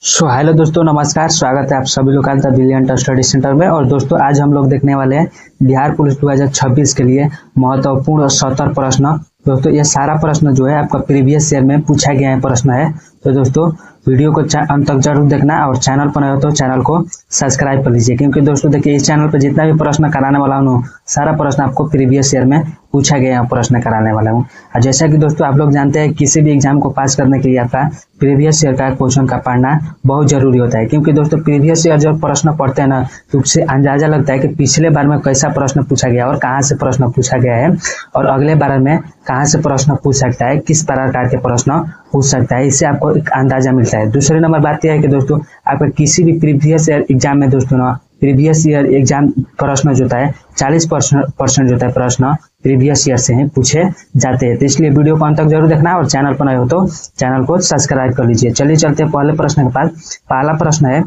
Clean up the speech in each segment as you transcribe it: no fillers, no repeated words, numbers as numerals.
Hello दोस्तों, नमस्कार। स्वागत है आप सभी लोग का ब्रिलियंट स्टडी सेंटर में। और दोस्तों, आज हम लोग देखने वाले हैं बिहार पुलिस 2026 के लिए महत्वपूर्ण 70 प्रश्न। दोस्तों, ये सारा प्रश्न जो है आपका प्रीवियस ईयर में पूछा गया है प्रश्न है। तो दोस्तों, वीडियो को अंत तक जरूर देखना और चैनल पर नए हो तो चैनल को सब्सक्राइब कर लीजिए, क्योंकि दोस्तों देखिए, इस चैनल पर जितना भी प्रश्न कराने वाला हूँ सारा प्रश्न आपको प्रीवियस ईयर में पूछा गया प्रश्न कराने वाला हूँ। और जैसा कि दोस्तों आप लोग जानते हैं, किसी भी एग्जाम को पास करने के लिए आपका प्रीवियस ईयर का क्वेश्चन का पढ़ना बहुत जरूरी होता है, क्योंकि दोस्तों प्रीवियस ईयर जब प्रश्न पढ़ते हैं ना, तो उससे अंदाजा लगता है कि पिछले बार में कैसा प्रश्न पूछा गया और कहाँ से प्रश्न पूछा गया है, और अगले बार में कहाँ से प्रश्न पूछ सकता है, किस प्रकार के प्रश्न पूछ सकता है। इससे आपको एक अंदाजा मिलता है। दूसरे नंबर बात यह है कि दोस्तों, आपका किसी भी प्रीवियस ईयर एग्जाम में दोस्तों ना, प्रीवियस ईयर एग्जाम प्रश्न जो होता है 40% जो होता है प्रश्न प्रीवियस ईयर से ही पूछे जाते हैं। तो इसलिए वीडियो को अंत तक जरूर देखना और चैनल पर नए हो तो चैनल को सब्सक्राइब कर लीजिए। चलिए चलते हैं पहले प्रश्न के पास। पहला प्रश्न है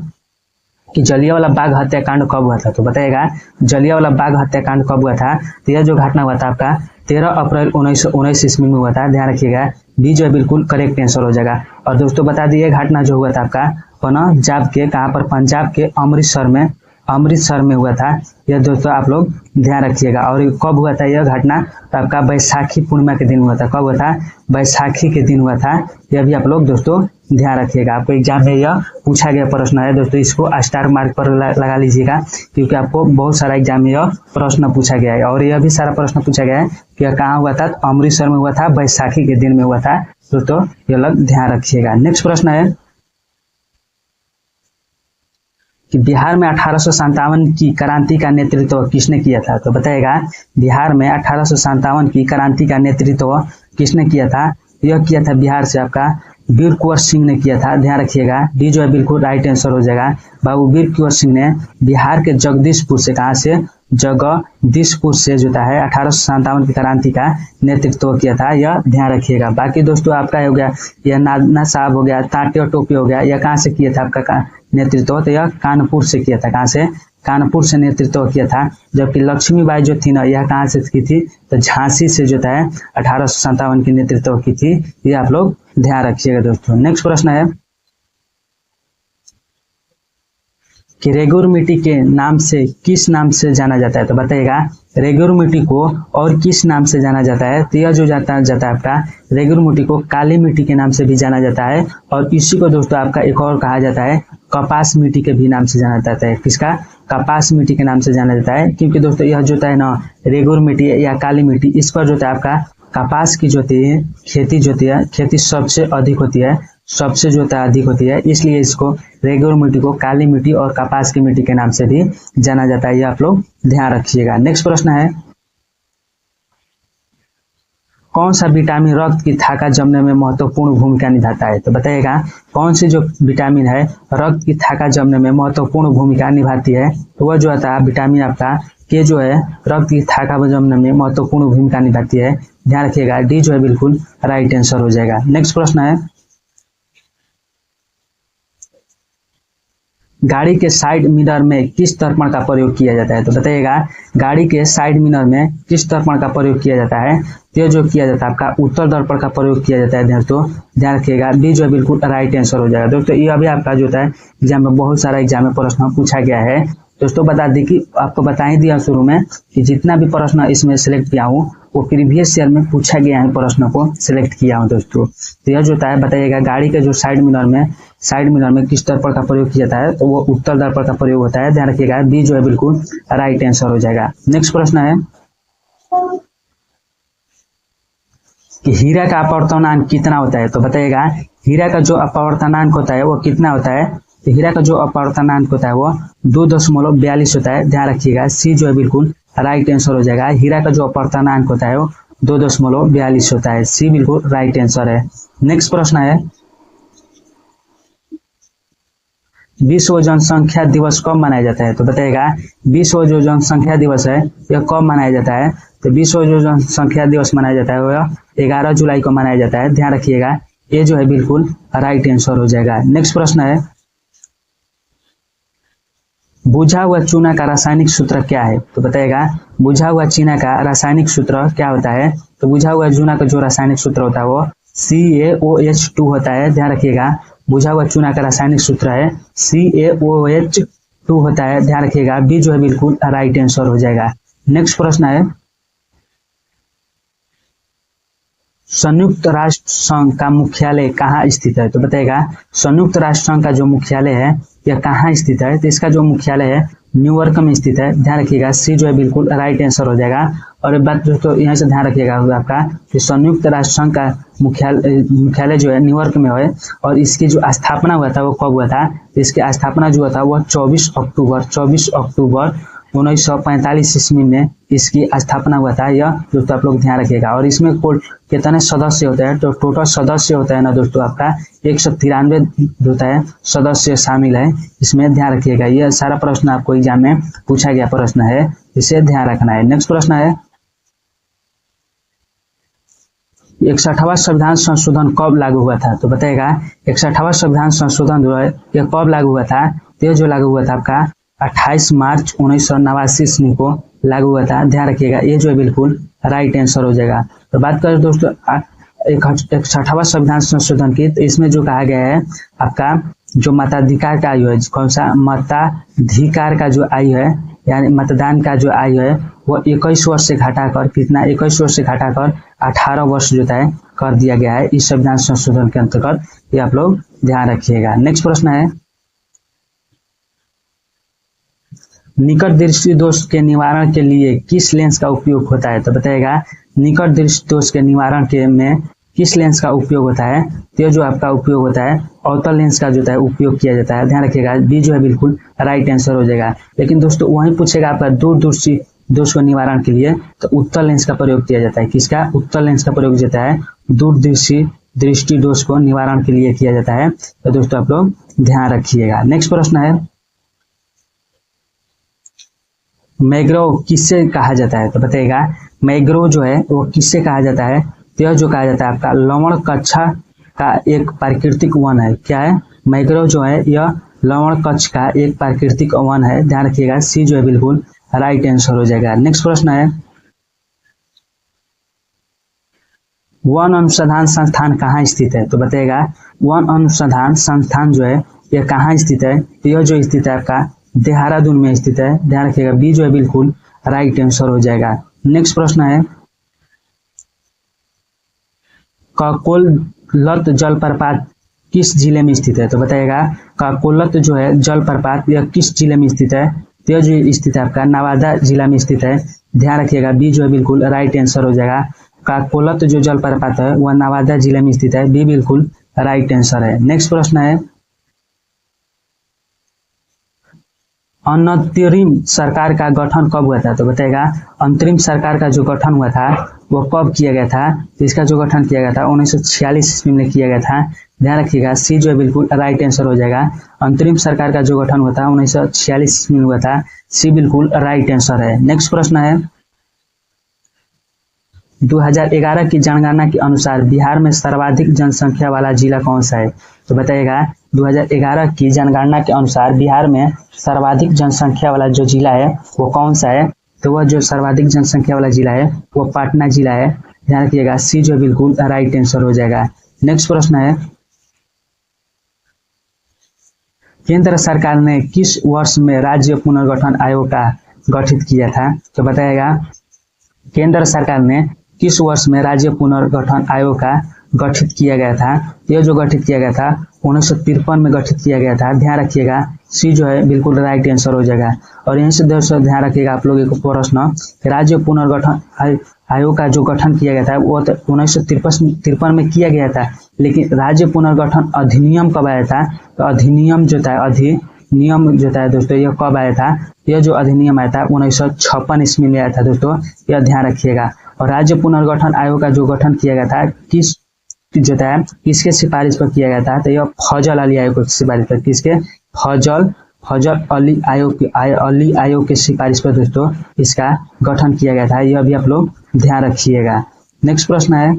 कि जलियांवाला बाग हत्याकांड कब हुआ था। तो बताइएगा, जलियांवाला बाग हत्याकांड कब हुआ था। तो यह जो घटना हुआ था आपका 13 अप्रैल 1919 ईस्वी में हुआ था। ध्यान रखिएगा, बी जो है बिल्कुल करेक्ट आंसर हो जाएगा। और दोस्तों बता दिए, घटना जो हुआ था आपका पंजाब के, कहाँ पर, पंजाब के अमृतसर में हुआ था। यह दोस्तों आप लोग ध्यान रखिएगा। और कब हुआ था यह घटना, तो आपका बैसाखी पूर्णिमा के दिन हुआ था। कब हुआ था, बैसाखी के दिन हुआ था। यह भी आप लोग दोस्तों ध्यान रखिएगा। आपको एग्जाम में यह पूछा गया प्रश्न है दोस्तों, इसको स्टार मार्क पर लगा लीजिएगा, क्योंकि आपको बहुत सारा एग्जाम में यह प्रश्न पूछा गया है। और यह भी सारा प्रश्न पूछा गया है कि कहाँ हुआ था, तो अमृतसर में हुआ था, बैसाखी के दिन में हुआ था। दोस्तों यह लोग ध्यान रखिएगा। नेक्स्ट प्रश्न है कि बिहार में 1857 की क्रांति का नेतृत्व किसने किया था। तो बताइएगा, बिहार में 1857 की क्रांति का नेतृत्व किसने किया था। यह किया था बिहार से आपका वीर कुंवर सिंह ने किया था। ध्यान रखिएगा, डी जो है बिल्कुल राइट आंसर हो जाएगा। बाबू वीर कुंवर सिंह ने बिहार के जगदीशपुर से, कहाँ से, जगदीशपुर से जो है 1857 की क्रांति का नेतृत्व किया था। यह ध्यान रखिएगा। बाकी दोस्तों आपका हो गया यह नाना साहब हो गया, तांटे और टोपी हो गया, यह कहाँ से किया था आपका नेतृत्व, तो यह कानपुर से किया था। कहाँ से, कानपुर से नेतृत्व किया था। जबकि लक्ष्मीबाई जो थी ना, यह कहाँ से की थी, तो झांसी से जो है 1857 की नेतृत्व की थी। ये आप लोग ध्यान रखिएगा दोस्तों। नेक्स्ट प्रश्न है कि रेगुर मिट्टी के नाम से किस नाम से जाना जाता है। तो बताइएगा, रेगुर मिट्टी को और किस नाम से जाना जाता है। तो यह जो जाता है आपका रेगुर मिट्टी को काली मिट्टी के नाम से भी जाना जाता है, और इसी को दोस्तों आपका एक और कहा जाता है कपास मिट्टी के भी नाम से जाना जाता है। किसका, कपास मिट्टी के नाम से जाना जाता है। क्योंकि दोस्तों यह जो है ना, रेगुर मिट्टी या काली मिट्टी, इस पर जो है आपका कपास की जो है खेती सबसे अधिक होती है, सबसे जो अधिक होती है। इसलिए इसको रेगुर मिट्टी को काली मिट्टी और कपास की मिट्टी के नाम से भी जाना जाता है। ये आप लोग ध्यान रखिएगा। नेक्स्ट प्रश्न है, कौन सा विटामिन रक्त की थाका जमने में महत्वपूर्ण भूमिका निभाता है। तो बताइएगा, कौन सी जो विटामिन है रक्त की थाका जमने में महत्वपूर्ण भूमिका निभाती है। तो वह जो आता है विटामिन आपका के जो है रक्त की थाका जमने में महत्वपूर्ण भूमिका निभाती है। ध्यान रखिएगा, डी जो है बिल्कुल राइट आंसर हो जाएगा। नेक्स्ट प्रश्न है, गाड़ी के साइड मिरर में किस दर्पण का प्रयोग किया जाता है। तो बताइएगा, गाड़ी के साइड मिरर में किस दर्पण का प्रयोग किया जाता है। तो जो किया जाता है आपका उत्तर दर्पण का प्रयोग किया जाता है। दोस्तों ध्यान रखिएगा, डी जो है बिल्कुल राइट आंसर हो जाएगा। दोस्तों ये अभी आपका जो है एग्जाम में बहुत सारा एग्जाम में प्रश्न पूछा गया है। दोस्तों बता दी कि आपको बता ही दिया शुरू में कि जितना भी प्रश्न इसमें सिलेक्ट किया हूँ वो प्रीवियस ईयर में पूछा गया है, प्रश्न को सिलेक्ट किया हूँ दोस्तों। तो यह जो है बताइएगा, गाड़ी के जो साइड मिरर में किस दर्पण का प्रयोग किया जाता है। तो वो उत्तर दर्पण का प्रयोग होता है। ध्यान रखिएगा, बी जो है बिल्कुल राइट आंसर हो जाएगा। नेक्स्ट प्रश्न है कि हीरा का अपवर्तनांक कितना होता है। तो बताइएगा, हीरा का जो अपवर्तनांक होता है वो कितना होता है। तो हीरा का जो अपवर्तनांक होता है वो 2.42 होता है। ध्यान रखिएगा, सी जो है बिल्कुल राइट आंसर हो जाएगा। हीरा का जो अपवर्तनांक होता है वो 2.42 होता है। सी बिल्कुल राइट आंसर है। नेक्स्ट प्रश्न है, विश्व जनसंख्या दिवस कब मनाया जाता है। तो बताइएगा, विश्व जो जनसंख्या दिवस है यह कब मनाया जाता है। तो विश्व जो जनसंख्या दिवस मनाया जाता है वह 11 जुलाई को मनाया जाता है। ध्यान रखिएगा, ये जो है बिल्कुल राइट आंसर हो जाएगा। नेक्स्ट प्रश्न है, बुझा हुआ चूना का रासायनिक सूत्र क्या है। तो बताइएगा, बुझा हुआ चूना का रासायनिक सूत्र क्या होता है। तो बुझा हुआ चूना का जो रासायनिक सूत्र होता है वो CaOH2 होता है। ध्यान रखिएगा, बुझा हुआ चूना का रासायनिक सूत्र है CaOH2 होता है, ध्यान रखिएगा। बी जो है बिल्कुल राइट आंसर हो जाएगा। नेक्स्ट प्रश्न है, संयुक्त राष्ट्र संघ का मुख्यालय कहाँ स्थित है? तो बताइएगा संयुक्त राष्ट्र संघ का जो मुख्यालय है यह कहाँ स्थित है? तो इसका जो मुख्यालय है न्यूयॉर्क में स्थित है, ध्यान रखिएगा। सी जो है बिल्कुल राइट आंसर हो जाएगा। और एक बात दोस्तों यहाँ से ध्यान रखिएगा आपका कि संयुक्त राष्ट्र संघ का मुख्यालय जो है न्यूयॉर्क में है, और इसकी जो स्थापना हुआ था वो कब हुआ था? इसकी स्थापना जो हुआ था वह 24 अक्टूबर 1945 ईस्वी में इसकी स्थापना हुआ था। यह दोस्तों आप लोग ध्यान रखिएगा। और इसमें कुल कितने सदस्य होते हैं? तो टोटल सदस्य होता है ना दोस्तों आपका 193 होता है सदस्य शामिल है इसमें, ध्यान रखिएगा। यह सारा प्रश्न आपको एग्जाम में पूछा गया प्रश्न है, इसे ध्यान रखना है। नेक्स्ट प्रश्न है, 61वां संविधान संशोधन कब लागू हुआ था? तो बताइएगा 61वां संविधान संशोधन जो है यह कब लागू हुआ था? तो जो लागू हुआ था आपका 28 मार्च 1989 ईस्वी को लागू हुआ था, ध्यान रखिएगा। ये जो है बिल्कुल राइट आंसर हो जाएगा। तो बात करें दोस्तों 61वां संविधान संशोधन की, तो इसमें जो कहा गया है आपका जो मताधिकार का आयु है, कौन सा मताधिकार का जो आयु है यानी मतदान का जो आयु है वो 21 वर्ष से घटाकर कितना 21 वर्ष से घटाकर 18 वर्ष जो है कर दिया गया है इस संविधान संशोधन के अंतर्गत। ये आप लोग ध्यान रखिएगा। नेक्स्ट प्रश्न है, निकट दृष्टि दोष के निवारण के लिए किस लेंस का उपयोग होता है? तो बताइएगा निकट दृष्टि दोष के निवारण के में किस लेंस का उपयोग होता है? तो जो आपका उपयोग होता है अवतल लेंस का जो है उपयोग किया जाता है, ध्यान रखिएगा। बी जो है बिल्कुल राइट आंसर हो जाएगा। लेकिन दोस्तों वहीं पूछेगा आपका दूरदर्शी दोष को निवारण के लिए, तो उत्तल लेंस का प्रयोग किया जाता है। किसका? उत्तल लेंस का प्रयोग जाता है दूरदर्शी दृष्टि दोष को निवारण के लिए किया जाता है। तो दोस्तों आप लोग ध्यान रखिएगा। नेक्स्ट प्रश्न है, मैग्रोव किससे कहा जाता है? तो बताइएगा मैग्रोव जो है वो किससे कहा जाता है? तो यह जो कहा जाता है आपका लवण कच्छा का एक प्राकृतिक वन है। क्या है? मैग्रोव जो है यह लवण कच्छ का एक प्राकृतिक वन है, ध्यान रखिएगा। सी जो है बिल्कुल राइट आंसर हो जाएगा। नेक्स्ट प्रश्न है, वन अनुसंधान संस्थान कहाँ स्थित है? तो बताइएगा वन अनुसंधान संस्थान जो है यह कहाँ स्थित है? तो यह जो स्थित है आपका देहरादून में स्थित है, ध्यान रखिएगा। बी जो है बिल्कुल राइट आंसर हो जाएगा। नेक्स्ट प्रश्न है, काकोलत जलप्रपात किस जिले में स्थित है? तो बताइएगा काकोलत जो है जलप्रपात यह किस जिले में स्थित है? तो यह जो स्थित है आपका नवादा जिला में स्थित है, ध्यान रखिएगा। बी जो है बिल्कुल राइट आंसर हो जाएगा। काकोलत जो जलप्रपात है वह नवादा जिले में स्थित है, बी बिल्कुल राइट आंसर है। नेक्स्ट प्रश्न है, अंतरिम सरकार का गठन कब हुआ था? तो बताइएगा अंतरिम सरकार का जो गठन हुआ था वो कब किया गया था? तो इसका जो गठन किया गया था 1946 ईस्वी में किया गया था, ध्यान रखिएगा। सी जो है बिल्कुल राइट आंसर हो जाएगा। अंतरिम सरकार का जो गठन हुआ था 1946 ईस्वी में हुआ था, सी बिल्कुल राइट आंसर है। नेक्स्ट प्रश्न है, 2011 की जनगणना के अनुसार बिहार में सर्वाधिक जनसंख्या वाला जिला कौन सा है? तो बताइएगा 2011 की जनगणना के अनुसार बिहार में सर्वाधिक जनसंख्या वाला जो जिला है वो कौन सा है? तो वह जो सर्वाधिक जनसंख्या वाला जिला है वो पटना जिला है, ध्यान रखिएगा। सी जो बिल्कुल राइट आंसर हो जाएगा। नेक्स्ट प्रश्न है, केंद्र सरकार ने किस वर्ष में राज्य पुनर्गठन आयोग का गठित किया था? तो बताइएगा केंद्र सरकार ने किस वर्ष में राज्य पुनर्गठन आयोग का गठित किया गया था? यह जो गठित किया गया था 1953 में गठित किया गया था, ध्यान रखिएगा। सी जो है बिल्कुल राइट आंसर हो जाएगा। और यहीं से दोस्तों ध्यान रखिएगा आप लोग एक प्रश्न, राज्य पुनर्गठन आयोग का जो गठन किया गया था वो 1953 में किया गया था, लेकिन राज्य पुनर्गठन अधिनियम कब आया था? तो अधिनियम जो था अधिनियम जो था दोस्तों यह कब आया था? यह जो अधिनियम आया था 1956 ईस्वी में आया था दोस्तों, यह ध्यान रखिएगा। और राज्य पुनर्गठन आयोग का जो गठन किया गया था किस जो था किसके सिफारिश पर किया गया था? तो यह फजल अली आयोग की सिफारिश पर। किसके? फजल अली आयोग के सिफारिश पर दोस्तों इसका गठन किया गया था, यह भी आप लोग ध्यान रखिएगा। नेक्स्ट प्रश्न है,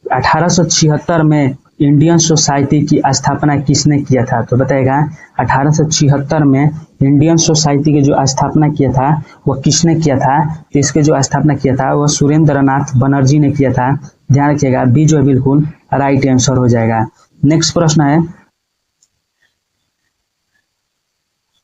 1876 में इंडियन सोसाइटी की स्थापना किसने किया था? तो बताइएगा 1876 में इंडियन सोसाइटी की जो स्थापना किया था वो किसने किया था? तो इसके जो स्थापना किया था वो सुरेंद्र नाथ बनर्जी ने किया था, ध्यान रखिएगा बी जो है बिल्कुल राइट आंसर हो जाएगा। नेक्स्ट प्रश्न है,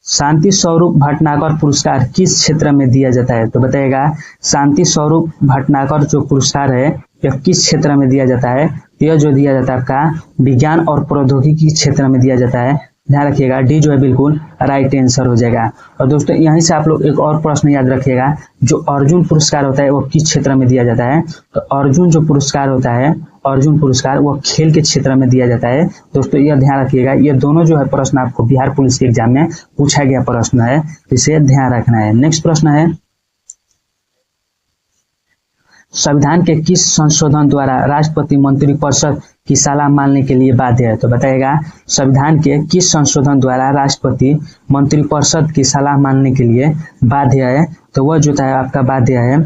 शांति स्वरूप भटनागर पुरस्कार किस क्षेत्र में दिया जाता है? तो बताइएगा शांति स्वरूप भटनागर जो पुरस्कार है यह किस क्षेत्र में दिया जाता है? यह जो दिया जाता है आपका विज्ञान और प्रौद्योगिकी क्षेत्र में दिया जाता है। ध्यान रखिएगा डी जो है बिल्कुल राइट आंसर हो जाएगा। और दोस्तों यहीं से आप लोग एक और प्रश्न याद रखिएगा, जो अर्जुन पुरस्कार होता है वो किस क्षेत्र में दिया जाता है? तो अर्जुन जो पुरस्कार होता है, अर्जुन पुरस्कार वो खेल के क्षेत्र में दिया जाता है। दोस्तों यह ध्यान रखिएगा, ये दोनों जो है प्रश्न आपको बिहार पुलिस के एग्जाम में पूछा गया प्रश्न है, इसे ध्यान रखना है। नेक्स्ट प्रश्न है, संविधान के किस संशोधन द्वारा राष्ट्रपति मंत्रिपरिषद की सलाह मानने के लिए बाध्य है? तो बताइएगा संविधान के किस संशोधन द्वारा राष्ट्रपति मंत्रिपरिषद की सलाह मानने के लिए बाध्य है? तो वह जो है आपका बाध्य है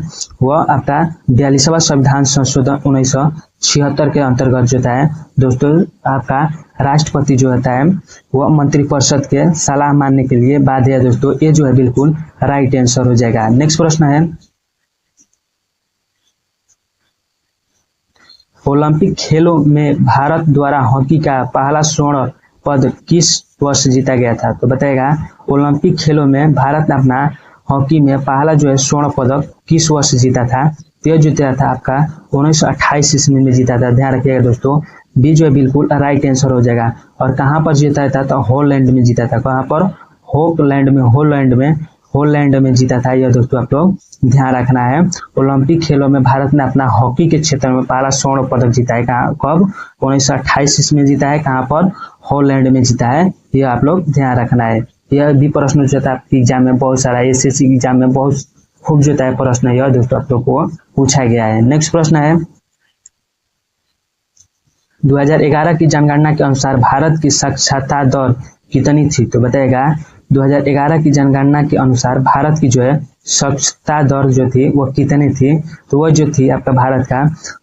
वह आपका 42वां संविधान संशोधन 1976 के अंतर्गत जो है दोस्तों आपका राष्ट्रपति जो होता है वह मंत्रिपरिषद के सलाह मानने के लिए बाध्य है। दोस्तों ये जो है बिल्कुल राइट आंसर हो जाएगा। नेक्स्ट प्रश्न है, ओलंपिक खेलों में भारत द्वारा हॉकी का पहला स्वर्ण पद किस वर्ष जीता गया था? तो बताइएगा ओलंपिक खेलों में भारत ने अपना हॉकी में पहला जो है स्वर्ण पदक किस वर्ष जीता था? यह जीता था आपका 1928 ईस्वी में जीता था। ध्यान रखिएगा दोस्तों बी जो है बिल्कुल राइट आंसर हो जाएगा। और कहाँ पर जीता था? तो हॉलैंड में जीता था। कहाँ पर? हॉलैंड में जीता था। यह दोस्तों आप लोग ध्यान रखना है। ओलंपिक खेलों में भारत ने अपना हॉकी के क्षेत्र में पहला स्वर्ण पदक जीता है। कहाँ कब? 1928 ईस्वी में जीता है। कहाँ पर? हॉलैंड में जीता है। यह आप लोग ध्यान रखना है। यह भी प्रश्न जो था आपके एग्जाम में बहुत सारा एसएससी एग्जाम में बहुत खूब जो है प्रश्न यह दोस्तों आप लोग को पूछा गया है। नेक्स्ट प्रश्न है, 2011 की जनगणना के अनुसार भारत की साक्षरता दर कितनी थी? तो बताइएगा 2011 की जनगणना के अनुसार भारत की जो है साक्षरता दर जो थी वो कितनी थी? तो वह जो थी आपका भारत का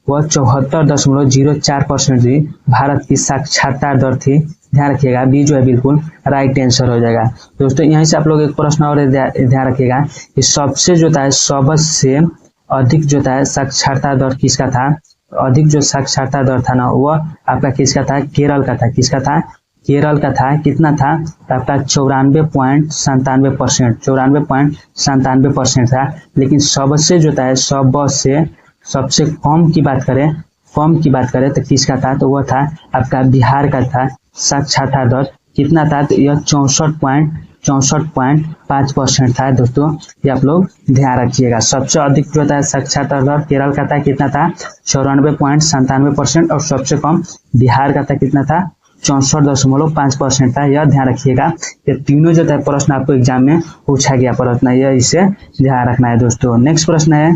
वह 74.04% थी। भारत की साक्षरता दर थी। ध्यान रखिएगा बी जो है बिल्कुल राइट आंसर हो जाएगा। दोस्तों यहीं से आप लोग एक प्रश्न और ध्यान रखिएगा कि सबसे जो था सबसे अधिक जो था साक्षरता दर किसका था? अधिक जो साक्षरता दर था ना वह आपका किसका था? केरल का था। किसका था? केरल का था। कितना था? आपका 94.97%। 94.97% था। लेकिन सबसे जो था सबसे कम की बात करें तो किसका था? तो वह था आपका बिहार का था। साक्षरता दर कितना था? तो यह 64.5% था। दोस्तों ये आप लोग ध्यान रखिएगा। सबसे अधिक जो था साक्षरता दर केरल का था। कितना था? 94.97%। और सबसे कम बिहार का था। कितना था? 64.5% था। यह ध्यान रखिएगा। ये तीनों जो है प्रश्न आपको एग्जाम में पूछा गया प्रश्न, यह इसे ध्यान रखना है दोस्तों। नेक्स्ट प्रश्न है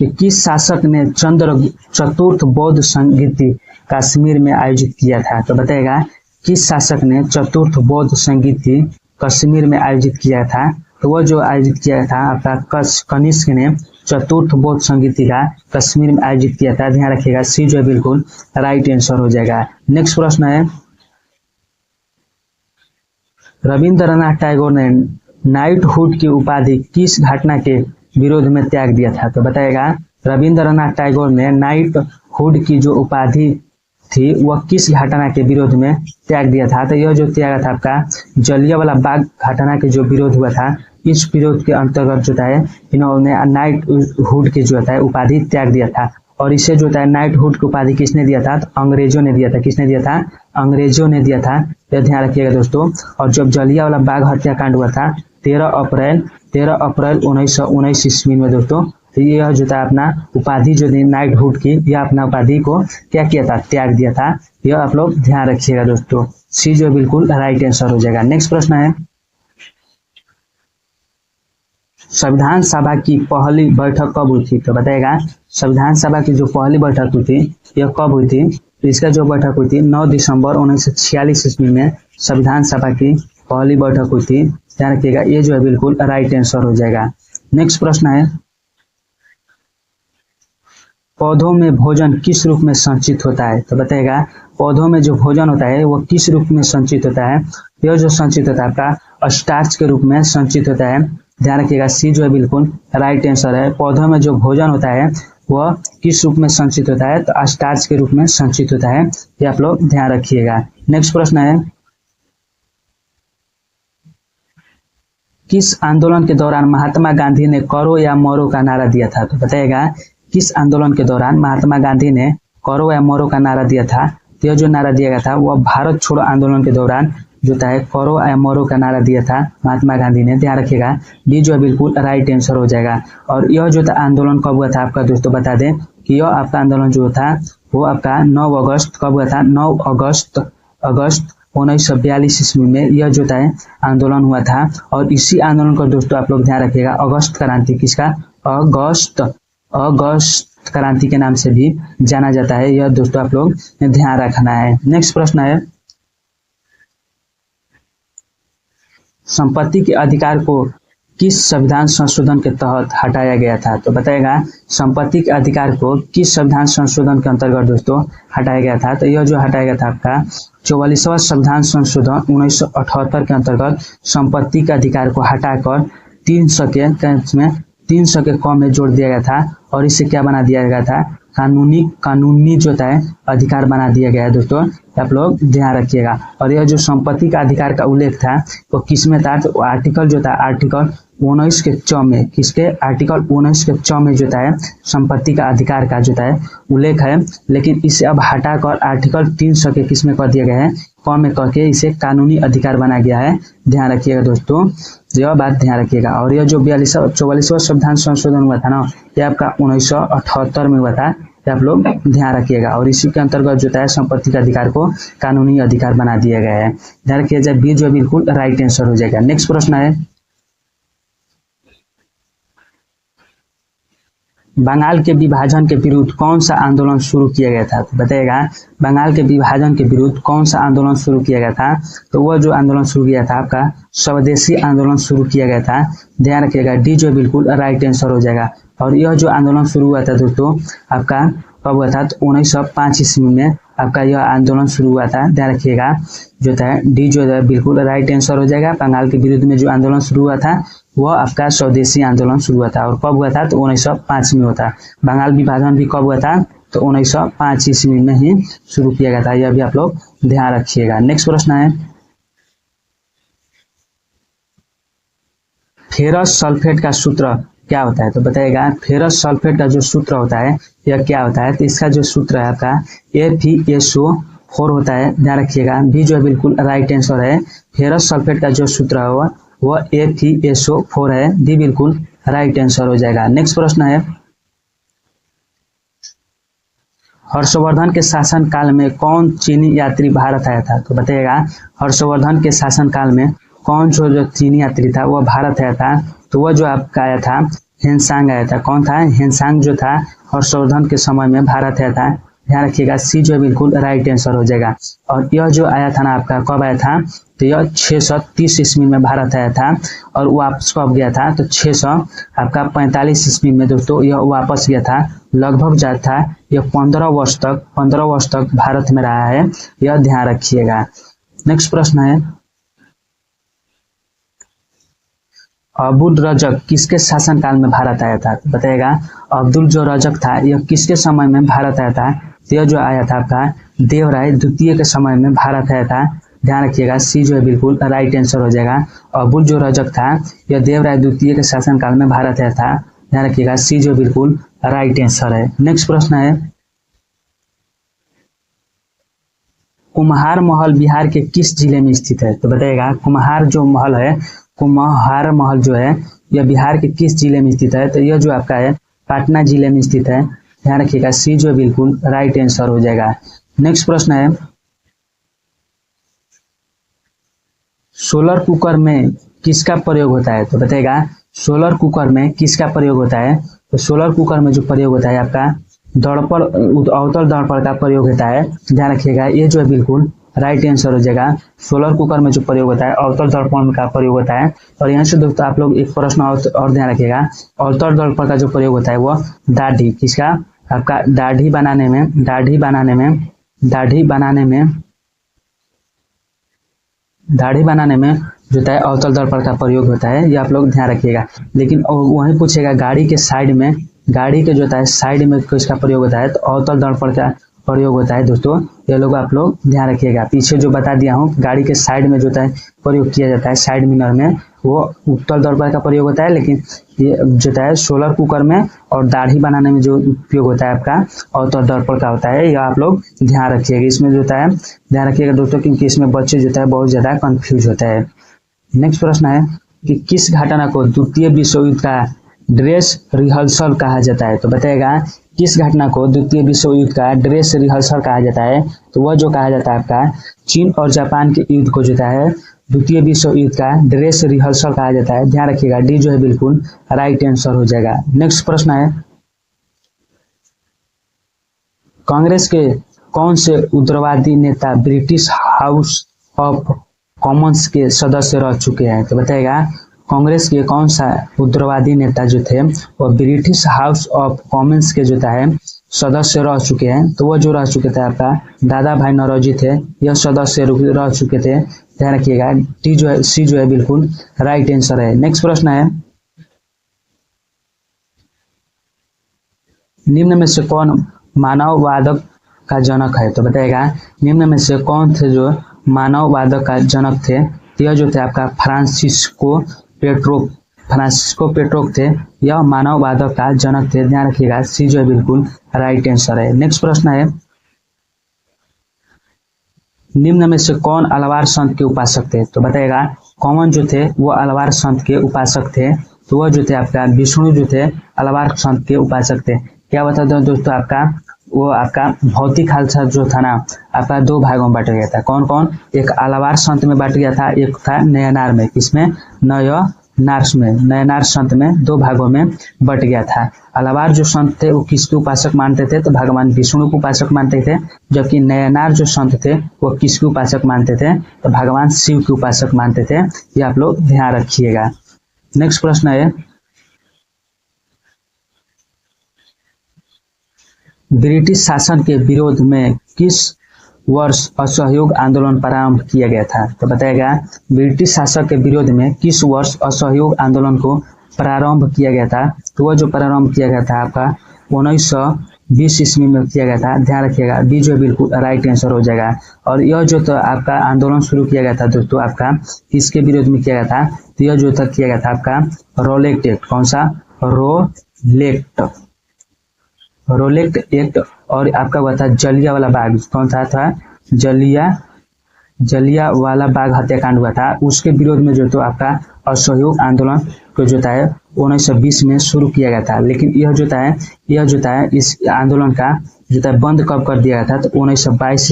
कि किस शासक ने चतुर्थ बौद्ध संगीति कश्मीर में आयोजित किया था? तो बताइएगा किस शासक ने चतुर्थ बौद्ध संगीति कश्मीर में आयोजित किया था? तो वह जो आयोजित किया था आपका कनिष्क ने चतुर्थ बौद्ध संगीति का कश्मीर में आयोजित किया था। ध्यान रखिएगा सी जो है बिल्कुल राइट आंसर हो जाएगा। नेक्स्ट प्रश्न है, रविंद्रनाथ टैगोर ने नाइटहुड की उपाधि किस घटना के विरोध में त्याग दिया था? तो बताइएगा रविंद्रनाथ टैगोर ने नाइटहुड की जो उपाधि थी वह किस घटना के विरोध में त्याग दिया था? तो यह जो त्याग था आपका जलियांवाला बाग घटना के जो विरोध हुआ था, इस विरोध के अंतर्गत जो है इन्होंने नाइटहुड की जो है उपाधि त्याग दिया था। और इसे जो है नाइटहुड की उपाधि किसने दिया था? तो अंग्रेजों ने दिया था। किसने दिया था? अंग्रेजों ने दिया था। यह ध्यान रखिएगा दोस्तों। और जब जलियांवाला बाग हत्याकांड हुआ था 13 अप्रैल 1919 ईस्वी में दोस्तों, तो यह जो था अपना उपाधि जो थी नाइटहुड की, यह अपना उपाधि को क्या किया था? त्याग दिया था। यह आप लोग ध्यान रखिएगा दोस्तों। सी जो बिल्कुल राइट आंसर हो जाएगा। नेक्स्ट प्रश्न है, संविधान सभा की पहली बैठक कब हुई थी? तो बताइएगा संविधान सभा की जो पहली बैठक हुई थी यह कब हुई थी? तो इसका जो बैठक हुई थी 9 दिसंबर 1946 ईस्वी में संविधान सभा की पहली बैठक हुई थी। ध्यान रखिएगा ये जो है बिल्कुल राइट आंसर हो जाएगा। नेक्स्ट प्रश्न है, पौधों में भोजन किस रूप में संचित होता है? तो बताइएगा पौधों में जो भोजन होता है वो किस रूप में संचित होता है? यह जो संचित होता है आपका स्टार्च के रूप में संचित होता है। ध्यान रखिएगा सी जो है बिल्कुल राइट आंसर है। पौधों में जो भोजन होता है वह किस रूप में संचित होता है, तो स्टार्च के रूप में संचित होता है, ये आप लोग ध्यान रखिएगा। नेक्स्ट प्रश्न है, किस आंदोलन के दौरान महात्मा गांधी ने करो या मरो का नारा दिया था, तो बताइएगा किस आंदोलन के दौरान महात्मा गांधी ने करो या मरो का नारा दिया था। तो यह जो नारा दिया गया था वह भारत छोड़ो आंदोलन के दौरान जो है करो या मरो का नारा दिया था महात्मा गांधी ने। ध्यान रखिएगा बी जो है बिल्कुल राइट आंसर हो जाएगा। और यह जो था आंदोलन कब हुआ था आपका दोस्तों, बता दें कि यह आपका आंदोलन जो था वो आपका 9 अगस्त कब हुआ था, 9 अगस्त 1942 ईस्वी में यह जो है आंदोलन हुआ था। और इसी आंदोलन को दोस्तों आप लोग ध्यान रखिएगा अगस्त क्रांति, किसका, अगस्त क्रांति के नाम से भी जाना जाता है, यह दोस्तों आप लोग ध्यान रखना है। नेक्स्ट प्रश्न है, संपत्ति के अधिकार को किस संविधान संशोधन के तहत हटाया गया था, तो बताएगा संपत्ति के अधिकार को किस संविधान संशोधन के अंतर्गत दोस्तों हटाया गया था। तो यह जो हटाया गया था आपका 44वां संविधान संशोधन 1978 के अंतर्गत संपत्ति के अधिकार को हटाकर 300 के कम में जोड़ दिया गया था। और इसे क्या बना दिया गया था, कानूनी जो है अधिकार बना दिया गया है दोस्तों, आप लोग ध्यान रखिएगा। और यह जो संपत्ति का अधिकार का उल्लेख था वो किसमें था, तो आर्टिकल जो था आर्टिकल 19 के 6 में, किसके, आर्टिकल 19 के 6 में जो है संपत्ति का अधिकार का जो है उल्लेख है। लेकिन इसे अब हटाकर आर्टिकल 300 के किसमें कर दिया गया है, कम में करके इसे कानूनी अधिकार बना गया है। ध्यान रखिएगा दोस्तों, यह बात ध्यान रखिएगा। और यह जो 44वां संविधान संशोधन हुआ था ना, यह आपका 1978 में हुआ था, ये आप लोग ध्यान रखिएगा। और इसी के अंतर्गत जो है संपत्ति के अधिकार को कानूनी अधिकार बना दिया गया है। ध्यान रखिए जाए बी जो बिल्कुल राइट आंसर हो जाएगा। नेक्स्ट प्रश्न है, बंगाल के विभाजन के विरुद्ध कौन सा आंदोलन शुरू किया गया था, तो बताइएगा बंगाल के विभाजन के विरुद्ध कौन सा आंदोलन शुरू किया गया था। तो वह जो आंदोलन शुरू किया था आपका स्वदेशी आंदोलन शुरू किया गया था। ध्यान रखिएगा डी जो बिल्कुल राइट आंसर हो जाएगा। और यह जो आंदोलन शुरू हुआ था दोस्तों आपका कब हुआ था, तो 1905 ईस्वी में आपका यह आंदोलन शुरू हुआ था। ध्यान रखिएगा जो है डी जो है बिल्कुल राइट आंसर हो जाएगा। बंगाल के विरुद्ध में जो आंदोलन शुरू हुआ था वह आपका स्वदेशी आंदोलन शुरू हुआ था। और कब हुआ था, तो 1905 में हुआ था। बंगाल विभाजन भी कब हुआ था, तो 1905 ईस्वी में ही शुरू किया गया था, यह भी आप लोग ध्यान रखिएगा। नेक्स्ट प्रश्न है, फेरस सल्फेट का सूत्र क्या होता है, तो बताइएगा फेरस सल्फेट का जो सूत्र होता है यह क्या होता है। तो इसका जो सूत्र है आपका FeSO4 होता है। ध्यान रखिएगा बी जो है बिल्कुल राइट आंसर है। फेरस सल्फेट का जो सूत्र है वह FeSO4 है, डी बिल्कुल राइट आंसर हो जाएगा। नेक्स्ट प्रश्न है, हर्षवर्धन के शासन काल में कौन चीनी यात्री भारत आया था, तो बताइएगा हर्षवर्धन के शासन काल में कौन जो चीनी यात्री था वह भारत आया था। तो वह जो आपका आया था हेनसांग आया था। कौन था, हेनसांग जो था हर्षवर्धन के समय में भारत आया था। ध्यान रखिएगा सी जो है बिल्कुल राइट आंसर हो जाएगा। और यह जो आया था ना आपका कब आया था, तो यह 630 ईस्वी में भारत आया था। और वापस कब गया था, तो 645 ईस्वी में दोस्तों यह वापस गया था। लगभग जो था यह 15 वर्ष तक भारत में रहा है, यह ध्यान रखिएगा। नेक्स्ट प्रश्न है, अब्दुल रजक किसके शासनकाल में भारत आया था, तो बताइएगा अब्दुल जो रजक था यह किसके समय में भारत आया था। तो यह जो आया था आपका देवराय द्वितीय के समय में भारत आया था। ध्यान रखिएगा सी जो है बिल्कुल राइट आंसर हो जाएगा। अब्दुल जो रजक था यह देवराय द्वितीय के शासनकाल में भारत आया था। ध्यान रखिएगा सी जो बिल्कुल राइट आंसर है। नेक्स्ट प्रश्न है, कुम्हार महल बिहार के किस जिले में स्थित है, तो बताइएगा कुम्हार जो महल है, कुम्हार महल जो है यह बिहार के किस जिले में स्थित है। तो यह जो आपका है पटना जिले में स्थित है। ध्यान रखिएगा सी जो बिल्कुल राइट आंसर हो जाएगा। नेक्स्ट प्रश्न है, सोलर कुकर में किसका प्रयोग होता है, तो बताइएगा सोलर कुकर में किसका प्रयोग होता है। तो सोलर कुकर में जो प्रयोग होता है आपका दर्पण, अवतल दर्पण का प्रयोग होता है। ध्यान रखिएगा ये जो है बिल्कुल राइट आंसर हो जाएगा। सोलर कुकर में जो प्रयोग होता है अवतल दर्पण का प्रयोग होता है। और यहाँ से दोस्तों आप लोग एक प्रश्न और ध्यान रखिएगा, अवतल दर्पण का जो प्रयोग होता है वह दाढ़ी, किसका, आपका दाढ़ी बनाने में होता है अवतल दर्पण का प्रयोग होता है, ये आप लोग ध्यान रखिएगा। लेकिन वहीं पूछेगा गाड़ी के साइड में, गाड़ी के जो होता है साइड में किसका प्रयोग होता है, तो अवतल दर्पण का प्रयोग होता है दोस्तों, ये लोग आप लोग ध्यान रखिएगा। पीछे जो बता दिया हूँ गाड़ी के साइड में जो होता है प्रयोग किया जाता है, साइड मिरर में, वो उत्तल दर्पण का प्रयोग होता है। लेकिन ये जो होता है सोलर कुकर में और दाढ़ी बनाने में जो उपयोग होता है आपका अवतल दर्पण का होता है, यह आप लोग ध्यान रखिएगा। इसमें जो होता है ध्यान रखिएगा दोस्तों, क्योंकि इसमें बच्चे जो होता है बहुत ज्यादा कंफ्यूज होता है। नेक्स्ट प्रश्न है कि किस घटना को द्वितीय विश्व युद्ध का ड्रेस रिहर्सल कहा जाता है, तो बताएगा किस घटना को द्वितीय विश्व युद्ध का ड्रेस रिहर्सल कहा जाता है, तो वह जो कहा जाता है आपका चीन और जापान के युद्ध को जो है द्वितीय विश्व युद्ध का ड्रेस रिहर्सल कहा जाता है। ध्यान रखिएगा, डी जो है बिल्कुल राइट आंसर हो जाएगा। नेक्स्ट प्रश्न है कांग्रेस के कौन से उग्रवादी नेता ब्रिटिश हाउस ऑफ कॉमन्स के सदस्य रह चुके हैं, तो बताएगा कांग्रेस के कौन सा उग्रवादी नेता जो थे वो ब्रिटिश हाउस ऑफ कॉमन्स के जो है सदस्य रह चुके हैं, तो वो जो रह चुके थे आपका दादा भाई नौरोजी थे, यह सदस्य रह चुके थे। ध्यान रखिएगा, टी जो है सी जो है बिल्कुल राइट आंसर है। नेक्स्ट प्रश्न है निम्न में से कौन मानववादक का जनक है, तो बताएगा निम्न में से कौन थे जो मानववादक का जनक थे, यह जो थे आपका फ्रांसिस्को पेट्रोक थे, यह मानववादक का जनक थे। ध्यान रखिएगा, सी जो है बिल्कुल राइट आंसर है। नेक्स्ट प्रश्न है निम्न में से कौन अलवार संत के उपासक थे, तो बताएगा कौन जो थे वो अलवार संत के उपासक थे, तो वह जो थे आपका विष्णु जो थे अलवार संत के उपासक थे। क्या बता दो दोस्तों, आपका वो आपका भौतिक खालसा जो था ना आपका दो भागों में बांटा गया था। कौन कौन, एक अलवार संत में बांट गया था, एक था नयनार में, किसमें नयनार संत में दो भागों में बट गया था। अलवार जो संत थे वो किसके उपासक मानते थे, तो भगवान विष्णु को उपासक मानते थे, जबकि नयनार जो संत थे वो किसके उपासक मानते थे, तो भगवान शिव के उपासक मानते थे। ये आप लोग ध्यान रखिएगा। नेक्स्ट प्रश्न है ब्रिटिश शासन के विरोध में किस वर्ष असहयोग आंदोलन प्रारंभ किया गया था, तो बताएगा ब्रिटिश शासक के विरोध में किस वर्ष असहयोग आंदोलन को प्रारंभ किया गया था, तो वह जो प्रारंभ किया गया था आपका 1920 ईस्वी में किया गया था। ध्यान रखिएगा, बी जो बिल्कुल राइट आंसर हो जाएगा। और यह जो तो आपका आंदोलन शुरू किया गया था दोस्तों आपका किसके विरोध में किया गया था, तो यह जो किया गया था आपका रोलेक्ट एक्ट, कौन सा, रोलेक्ट एक्ट। और आपका हुआ था जलियांवाला बाग, कौन सा था, जलियांवाला बाग हत्याकांड हुआ था, उसके विरोध में जो तो आपका असहयोग आंदोलन को जो है 1920 में शुरू किया गया था। लेकिन यह जो है इस आंदोलन का जो है बंद कब कर दिया गया था, तो 1922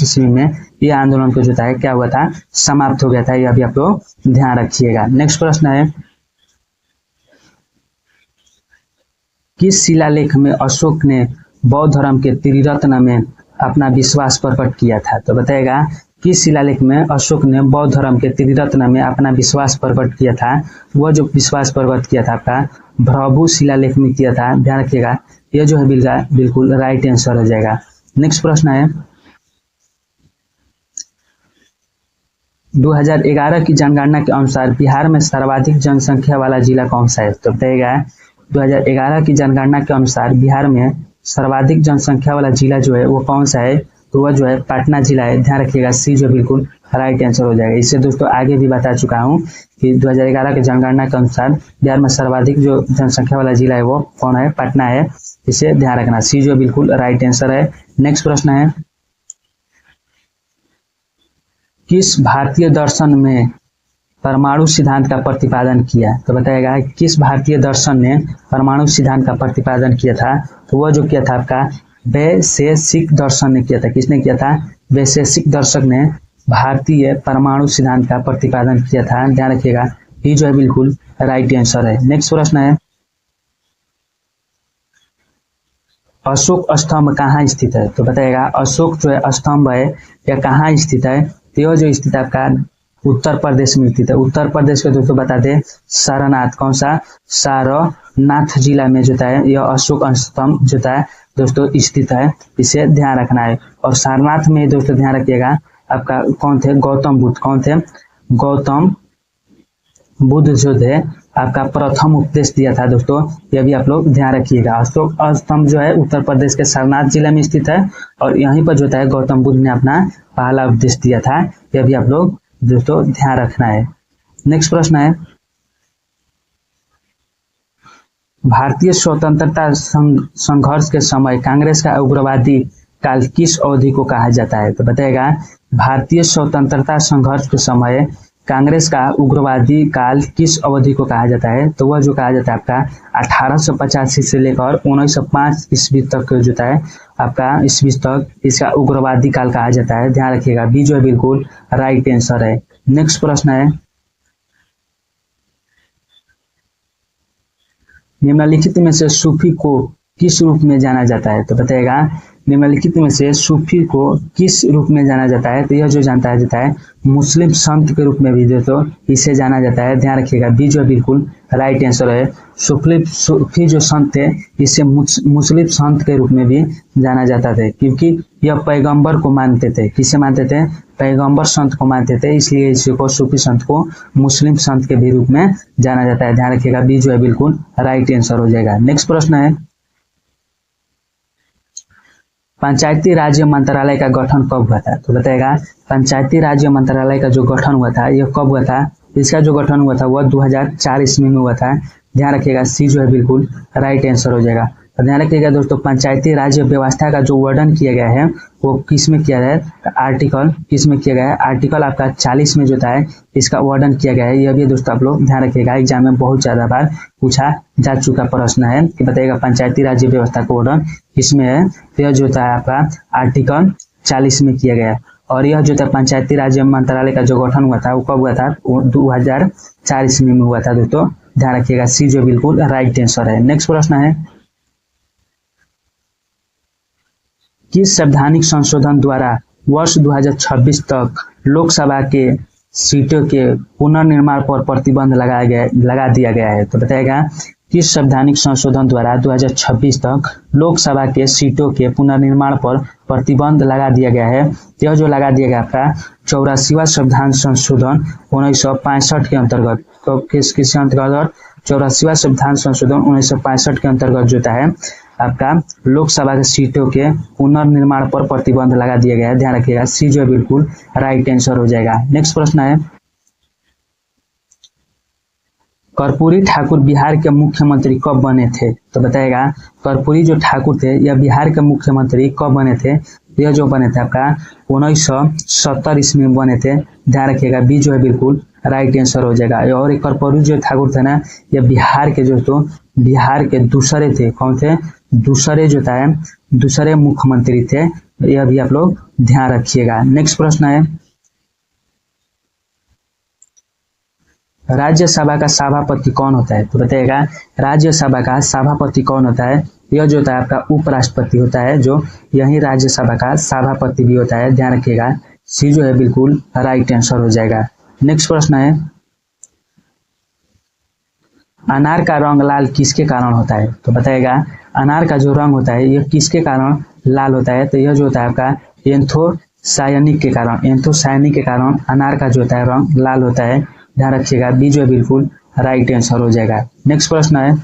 ईस्वी में यह आंदोलन को जो है क्या हुआ था, समाप्त हो गया था। यह भी आप लोग ध्यान रखिएगा। नेक्स्ट प्रश्न है किस शिलालेख में अशोक ने बौद्ध धर्म के त्रिरत्न में अपना विश्वास प्रकट किया था, तो बताएगा किस शिलालेख में अशोक ने बौद्ध धर्म के त्रिरत्न में अपना विश्वास प्रकट किया था। वह जो विश्वास प्रकट किया था आपका भ्रभु शिलालेख में किया था। ध्यान रखिएगा, यह जो है बिल्कुल राइट आंसर हो जाएगा। नेक्स्ट प्रश्न है 2011 की जनगणना के अनुसार बिहार में सर्वाधिक जनसंख्या वाला जिला कौन सा है, तो बताएगा 2011 की जनगणना के अनुसार बिहार में सर्वाधिक जनसंख्या वाला जिला जो है वो कौन सा है, तो वह जो है पटना जिला है। ध्यान रखिएगा, सी जो बिल्कुल राइट आंसर हो जाएगा। इससे दोस्तों आगे भी बता चुका हूँ कि 2011 की जनगणना के अनुसार बिहार में सर्वाधिक जो जनसंख्या वाला जिला है वो कौन है, पटना है। इसे ध्यान रखना, सी जो बिल्कुल राइट आंसर है। नेक्स्ट प्रश्न है किस भारतीय दर्शन में परमाणु सिद्धांत का प्रतिपादन किया, तो बताएगा किस भारतीय दर्शन ने परमाणु सिद्धांत का प्रतिपादन किया था, तो वह जो किया था आपका वैशेषिक दर्शन ने किया था। किसने किया था, वैशेषिक दर्शक ने भारतीय परमाणु सिद्धांत का प्रतिपादन किया था। ध्यान रखिएगा, ये जो है बिल्कुल राइट आंसर है। नेक्स्ट प्रश्न है अशोक स्तंभ कहाँ स्थित है, तो बताएगा अशोक जो है स्तंभ है या कहाँ स्थित है, तो यह जो स्थित आपका उत्तर प्रदेश में स्थित है। उत्तर प्रदेश के दोस्तों बता दें सारनाथ, कौन सा, सारनाथ जिला में जो है यह अशोक स्तंभ जो है दोस्तों स्थित है। इसे ध्यान रखना है। और सारनाथ में दोस्तों ध्यान रखिएगा आपका कौन थे, गौतम बुद्ध, कौन थे, गौतम बुद्ध जो थे आपका प्रथम उपदेश दिया था दोस्तों, यह भी आप लोग ध्यान रखिएगा। अशोक स्तंभ जो है उत्तर प्रदेश के सारनाथ जिले में स्थित है और यहीं पर जो है गौतम बुद्ध ने अपना पहला उपदेश दिया था, यह भी आप लोग दोस्तों ध्यान रखना है। नेक्स्ट प्रश्न है, भारतीय स्वतंत्रता संघर्ष के समय कांग्रेस का उग्रवादी काल किस अवधि को कहा जाता है? तो बताएगा भारतीय स्वतंत्रता संघर्ष के समय कांग्रेस का उग्रवादी काल किस अवधि को कहा जाता है? तो वह जो कहा जाता है आपका 1885 से लेकर 1905 ईस्वी तक जो है आपका ईस्वी तक इसका उग्रवादी काल कहा जाता है। ध्यान रखिएगा, बी जो है बिल्कुल राइट आंसर है। नेक्स्ट प्रश्न है, निम्नलिखित में से सूफी को किस रूप में जाना जाता है? तो बताएगा निम्नलिखित में से सूफी को किस रूप में जाना जाता है? तो यह जो जाता है मुस्लिम संत के रूप में भी दोस्तों इसे जाना जाता है। ध्यान रखिएगा, बी जो बिल्कुल राइट आंसर है। सूफी जो संत थे इसे मुस्लिम संत के रूप में भी जाना जाता था, क्योंकि यह पैगंबर को मानते थे। किसे मानते थे? पैगंबर संत को मानते थे, इसलिए इसी को सूफी संत को मुस्लिम संत के भी रूप में जाना जाता है। ध्यान रखिएगा, बी जो है बिल्कुल राइट आंसर हो जाएगा। नेक्स्ट प्रश्न है, पंचायती राज्य मंत्रालय का गठन कब हुआ था? तो बताएगा पंचायती राज्य मंत्रालय का जो गठन हुआ था यह कब हुआ था? इसका जो गठन हुआ था वह 2004 ईस्वी में हुआ था। ध्यान रखिएगा, सी जो है बिल्कुल राइट आंसर हो जाएगा। तो ध्यान रखिएगा दोस्तों, पंचायती राज्य व्यवस्था का जो वर्णन किया गया है वो किस में किया गया है? आर्टिकल किस में किया गया है? आर्टिकल आपका 40 में जो है इसका वर्णन किया गया है। यह भी दोस्तों आप लोग ध्यान रखिएगा, एग्जाम में बहुत ज्यादा बार पूछा जा चुका प्रश्न है कि बताइएगा पंचायती राज्य व्यवस्था का वर्णन किसमें है? तो यह जो है आपका आर्टिकल 40 में किया गया है। और यह जो था पंचायती राज्य मंत्रालय का जो गठन हुआ था वो कब हुआ था? 2004 ईस्वी में हुआ था दोस्तों। ध्यान रखिएगा, सी जो बिल्कुल राइट आंसर है। नेक्स्ट प्रश्न है, किस संवैधानिक संशोधन द्वारा वर्ष 2026 तक लोकसभा के सीटों के पुनर्निर्माण पर प्रतिबंध लगा दिया गया है? तो बताएगा किस संवैधानिक संशोधन द्वारा 2026 तक लोकसभा के सीटों के पुनर्निर्माण पर प्रतिबंध लगा दिया गया है? यह जो लगा दिया गया आपका 84वां संविधान संशोधन 1965 के अंतर्गत। तो किस अंतर्गत? 84वां संविधान संशोधन 1965 के अंतर्गत जो है आपका लोकसभा के सीटों के पुनर्निर्माण पर प्रतिबंध लगा दिया गया है। ध्यान रखिएगा, सी जो बिल्कुल राइट आंसर हो जाएगा। नेक्स्ट प्रश्न है, कर्पूरी ठाकुर बिहार के मुख्यमंत्री कब बने थे? तो बताएगा कर्पूरी जो ठाकुर थे यह बिहार के मुख्यमंत्री कब बने थे? यह जो बने थे आपका 1970 ईस्वी में बने थे। ध्यान रखिएगा, बी जो है बिल्कुल राइट आंसर हो जाएगा। और एक कर्पूरी जो ठाकुर थे ना यह बिहार के जो तो बिहार के दूसरे थे। कौन थे? दूसरे जो था दूसरे मुख्यमंत्री थे। यह भी आप लोग ध्यान रखिएगा। नेक्स्ट प्रश्न है, राज्यसभा का सभापति कौन होता है? तो बताइएगा राज्यसभा का सभापति कौन होता है? यह जो होता है आपका उपराष्ट्रपति होता है, जो यही राज्यसभा का सभापति भी होता है। ध्यान रखिएगा, सी जो है बिल्कुल राइट आंसर हो जाएगा। नेक्स्ट प्रश्न है, अनार का रंग लाल किसके कारण होता है? तो बताइएगा अनार का जो रंग होता है यह किसके कारण लाल होता है? तो यह जो होता है आपका एंथोसायनिक के कारण। एंथोसायनिक के कारण अनार का जो होता है रंग लाल होता है। ध्यान रखिएगा, बी जो है बिल्कुल राइट आंसर हो जाएगा। नेक्स्ट प्रश्न है,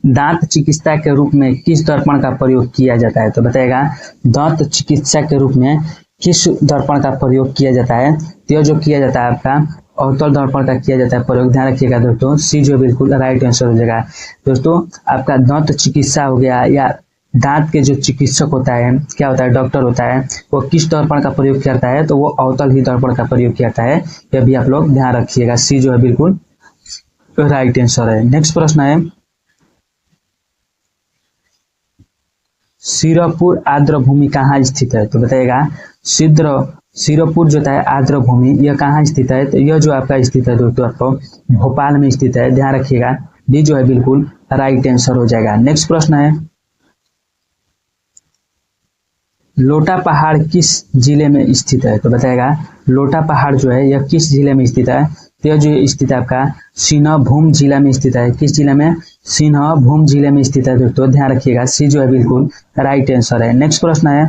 दांत चिकित्सा के रूप में किस दर्पण का प्रयोग किया जाता है? तो बताइएगा दांत चिकित्सा के रूप में किस दर्पण का प्रयोग किया जाता है? तो यह जो किया जाता है आपका अवतल दर्पण का किया जाता है प्रयोग। ध्यान रखिएगा दोस्तों, सी जो बिल्कुल राइट आंसर हो जाएगा। दोस्तों आपका दांत चिकित्सा हो गया या दांत के जो चिकित्सक होता है, क्या होता है, डॉक्टर होता है, वो किस दर्पण का प्रयोग करता है? तो वो अवतल ही दर्पण का प्रयोग करता है। यह भी आप लोग ध्यान रखिएगा, सी जो है बिल्कुल राइट आंसर है। नेक्स्ट प्रश्न है, सिरपुर आर्द्रभूमि कहाँ स्थित है? तो बताइएगा सिरपुर जो है आर्द्रभूमि यह कहाँ स्थित है? तो यह जो आपका स्थित है दोस्तों आपको भोपाल में स्थित है। ध्यान रखिएगा, डी जो है बिल्कुल राइट आंसर हो जाएगा। नेक्स्ट प्रश्न है, लोटा पहाड़ किस जिले में स्थित है? तो बताएगा लोटा पहाड़ जो है यह किस जिले में स्थित है? तो यह जो स्थित है आपका सिंहभूम जिला में स्थित है। किस जिले में? सिंहभूम जिले में स्थित है दोस्तों। ध्यान रखिएगा, सी जो है बिल्कुल राइट आंसर है। नेक्स्ट प्रश्न है,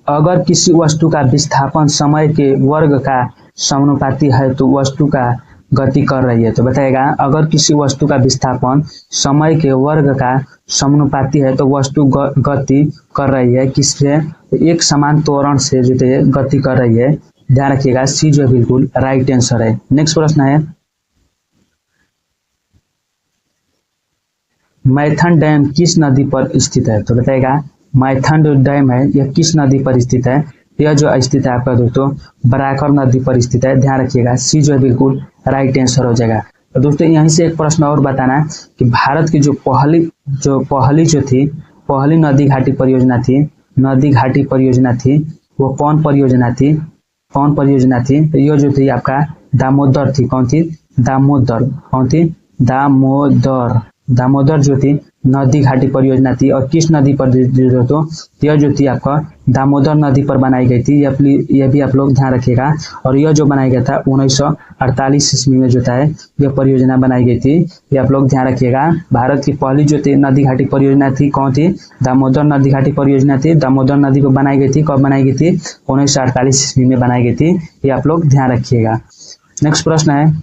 अगर किसी वस्तु का विस्थापन समय के वर्ग का समानुपाती है तो वस्तु का गति कर रही है। तो बताएगा अगर किसी वस्तु का विस्थापन समय के वर्ग का समानुपाती है तो वस्तु गति कर रही है किससे? एक समान त्वरण से जो है गति कर रही है। ध्यान रखिएगा, सी जो है बिल्कुल राइट आंसर है। नेक्स्ट प्रश्न है, मैथन डैम किस नदी पर स्थित है? तो बताएगा मैथन जो डैम है यह किस नदी पर स्थित है? यह जो स्थित है आपका दोस्तों बराकर नदी पर स्थित है। ध्यान रखिएगा, सी जो है बिल्कुल राइट आंसर हो जाएगा। तो दोस्तों यहीं से एक प्रश्न और बताना है कि भारत की जो पहली नदी घाटी परियोजना थी वो कौन परियोजना थी? तो यह जो थी आपका दामोदर थी। कौन थी? दामोदर। कौन थी? दामोदर जो थी नदी घाटी परियोजना थी। और किस नदी पर दोस्तों? यह जो थी आपका दामोदर नदी पर बनाई गई थी। यह भी आप लोग ध्यान रखिएगा। और यह जो बनाया गया था 1948 ईस्वी में जो था यह परियोजना बनाई गई थी। ये आप लोग ध्यान रखिएगा। भारत की पहली जो थी नदी घाटी परियोजना थी कौन थी? दामोदर नदी घाटी परियोजना थी। दामोदर नदी पर बनाई गई थी। कब बनाई गई थी? 1948 ईस्वी में बनाई गई थी। ये आप लोग ध्यान रखिएगा। नेक्स्ट प्रश्न है,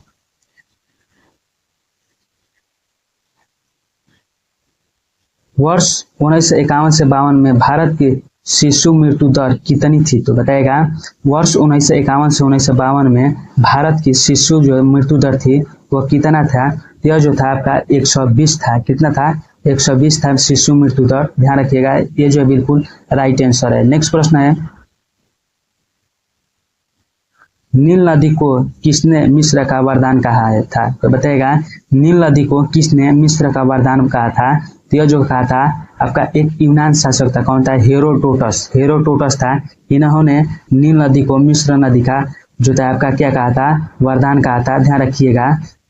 वर्ष 1951 से 52 में भारत की शिशु मृत्यु दर कितनी थी? तो बताएगा वर्ष 1951 से 1952 में भारत की शिशु जो मृत्यु दर थी वह कितना था? यह जो था आपका 120 था। कितना था? 120 था शिशु मृत्यु दर। ध्यान रखिएगा, ये जो है बिल्कुल राइट आंसर है। नेक्स्ट प्रश्न है, नील नदी को किसने मिस्र का वरदान कहा था? तो बताएगा नील नदी को किसने मिस्र का वरदान कहा था? तो यह जो कहा था आपका एक यूनान शासक था। कौन था? हेरोडोटस था। इन्होंने नील नदी को मिस्र नदी का जो था आपका क्या कहा था? वरदान कहा था। ध्यान रखिएगा,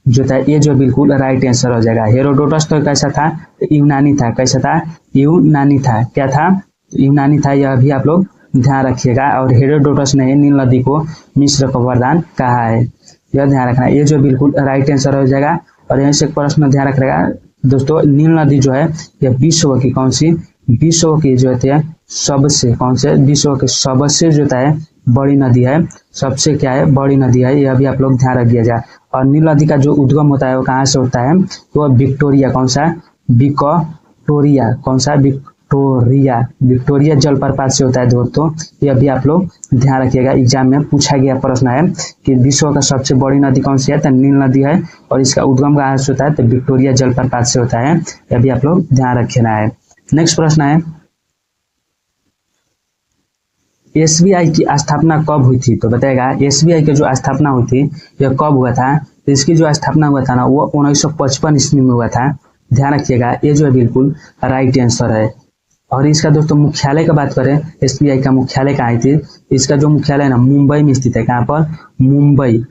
जो था ये जो बिल्कुल राइट आंसर हो जाएगा। हेरोडोटस तो कैसा था? यूनानी था। कैसा था? यूनानी था। क्या था? यूनानी था। यह भी आप लोग ध्यान रखिएगा। और हेरोडोटस ने नील नदी को मिस्र का वरदान कहा है, यह ध्यान रखना। ये जो बिल्कुल राइट आंसर हो जाएगा। और यहीं से एक प्रश्न ध्यान रखिएगा दोस्तों, नील नदी जो है यह विश्व की कौन सी? विश्व की जो है सबसे कौन से? विश्व के सबसे जो है बड़ी नदी है। सबसे क्या है? बड़ी नदी है। यह भी आप लोग ध्यान रखिए जाए। और नील नदी का जो उद्गम होता है वो कहाँ से होता है? तो विक्टोरिया। कौन सा? विक्टोरिया। कौन सा? विक्टोरिया जलप्रपात से होता है दोस्तों। यह भी आप लोग ध्यान रखिएगा। एग्जाम में पूछा गया प्रश्न है कि विश्व का सबसे बड़ी नदी कौन सी है? तो नील नदी है। और इसका उद्गम कहाँ से होता है? तो विक्टोरिया जलप्रपात से होता है। यह भी आप लोग ध्यान रखना है। नेक्स्ट प्रश्न है, एसबीआई की स्थापना कब हुई थी? तो बताएगा एसबीआई की जो स्थापना हुई थी यह कब हुआ था? तो इसकी जो स्थापना हुआ था ना वो 1955 ईस्वी में हुआ था। ध्यान रखिएगा, ये जो है बिल्कुल राइट आंसर है। और इसका दोस्तों मुख्यालय का बात करें, एसबीआई का मुख्यालय कहाँ थी? इसका जो मुख्यालय है ना मुंबई में स्थित है। कहाँ पर?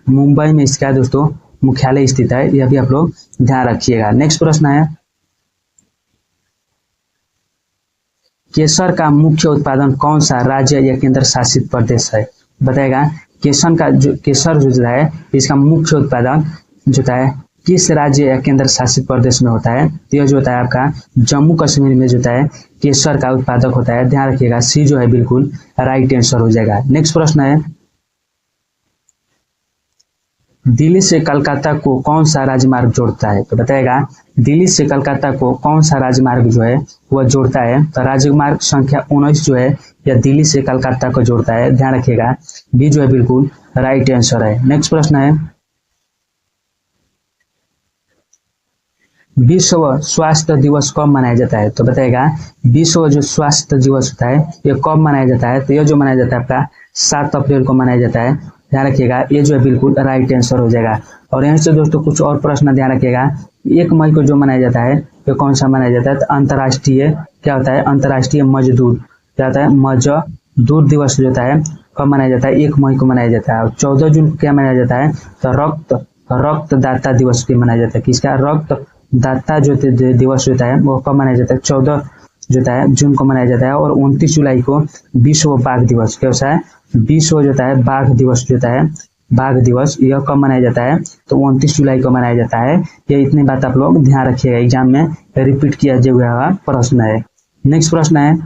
मुंबई में इसका दोस्तों मुख्यालय स्थित है। यह भी आप लोग ध्यान रखिएगा। नेक्स्ट प्रश्न है, केसर का मुख्य उत्पादन कौन सा राज्य या केंद्र शासित प्रदेश है? बताएगा केसर जो है इसका मुख्य उत्पादन जो है किस राज्य या केंद्र शासित प्रदेश में होता है? तो यह जो होता है आपका जम्मू कश्मीर में जो है केसर का उत्पादक होता है। ध्यान रखिएगा, सी जो है बिल्कुल राइट आंसर हो जाएगा। नेक्स्ट प्रश्न है, दिल्ली से कलकत्ता को कौन सा राजमार्ग जोड़ता है? तो बताएगा दिल्ली से कलकत्ता को कौन सा राजमार्ग जो है वह जोड़ता है? तो राजमार्ग संख्या 19 जो है यह दिल्ली से कलकत्ता को जोड़ता है। ध्यान रखिएगा, बी जो है बिल्कुल राइट आंसर है। नेक्स्ट प्रश्न है, विश्व स्वास्थ्य दिवस कब मनाया जाता है? तो बताएगा विश्व जो स्वास्थ्य दिवस होता है यह कब मनाया जाता है? तो यह जो मनाया जाता है आपका 7 अप्रैल को मनाया जाता है। ध्यान रखिएगा, ये जो है बिल्कुल राइट आंसर हो जाएगा। और यहाँ से दोस्तों कुछ और प्रश्न ध्यान रखिएगा। 1 मई को जो मनाया जाता है ये कौन सा मनाया जाता है? तो अंतर्राष्ट्रीय क्या होता है? अंतर्राष्ट्रीय मजदूर क्या होता है? मजदूर दिवस जो होता है कब मनाया जाता है? 1 मई को मनाया जाता है। और 14 जून को क्या मनाया जाता है? तो रक्तदाता दिवस भी मनाया जाता है। किसका? रक्तदाता जो दिवस होता है वो कब मनाया जाता है? 14 जो है जून को मनाया जाता है। और 29 जुलाई को विश्व बाघ दिवस क्या होता है? विश्व जो है बाघ दिवस जो है बाघ दिवस यह कब मनाया जाता है? तो 29 जुलाई को मनाया जाता है। ये इतनी बात आप लोग ध्यान रखिएगा, एग्जाम में रिपीट किया हुआ प्रश्न है। नेक्स्ट प्रश्न है,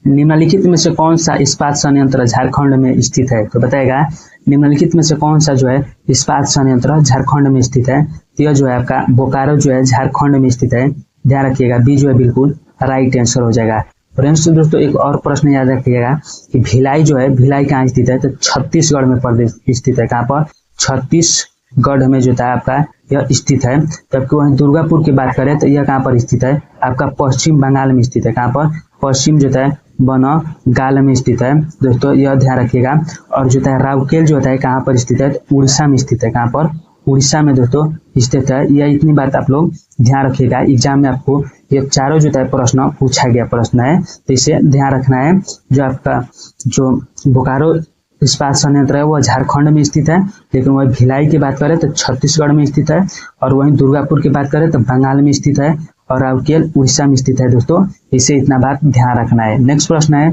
निम्नलिखित में से कौन सा इस्पात संयंत्र झारखंड में स्थित है? तो बताएगा निम्नलिखित में से कौन सा जो है इस्पात संयंत्र झारखंड में स्थित है? तो यह जो है आपका बोकारो जो है झारखंड में स्थित है। ध्यान रखिएगा, बी जो है बिल्कुल राइट आंसर हो जाएगा। फ्रेंड्स दोस्तों एक और प्रश्न याद रखिएगा कि भिलाई जो है, भिलाई कहाँ स्थित है? तो छत्तीसगढ़ में स्थित है। कहाँ पर? छत्तीसगढ़ में जो है आपका यह स्थित है। जबकि वहीं दुर्गापुर की बात करें तो यह कहाँ पर स्थित है? आपका पश्चिम बंगाल में स्थित है। कहाँ पर? पश्चिम जो है बंगाल में स्थित है दोस्तों, यह ध्यान रखिएगा। और जो है राउरकेला जो है कहाँ पर स्थित है? उड़ीसा में स्थित है। कहाँ पर? उड़ीसा में दोस्तों स्थित है। यह इतनी बात आप लोग ध्यान रखिएगा, एग्जाम में आपको ये चारों जो है प्रश्न पूछा गया प्रश्न है, तो इसे ध्यान रखना है। जो आपका जो बोकारो इस्पात संयंत्र है वह झारखंड में स्थित है, लेकिन वही भिलाई की बात करें तो छत्तीसगढ़ में स्थित है। और वहीं दुर्गापुर की बात करें तो बंगाल में स्थित है। और राउरकेला उड़ीसा में स्थित है दोस्तों, इसे इतना बात ध्यान रखना है। नेक्स्ट प्रश्न है,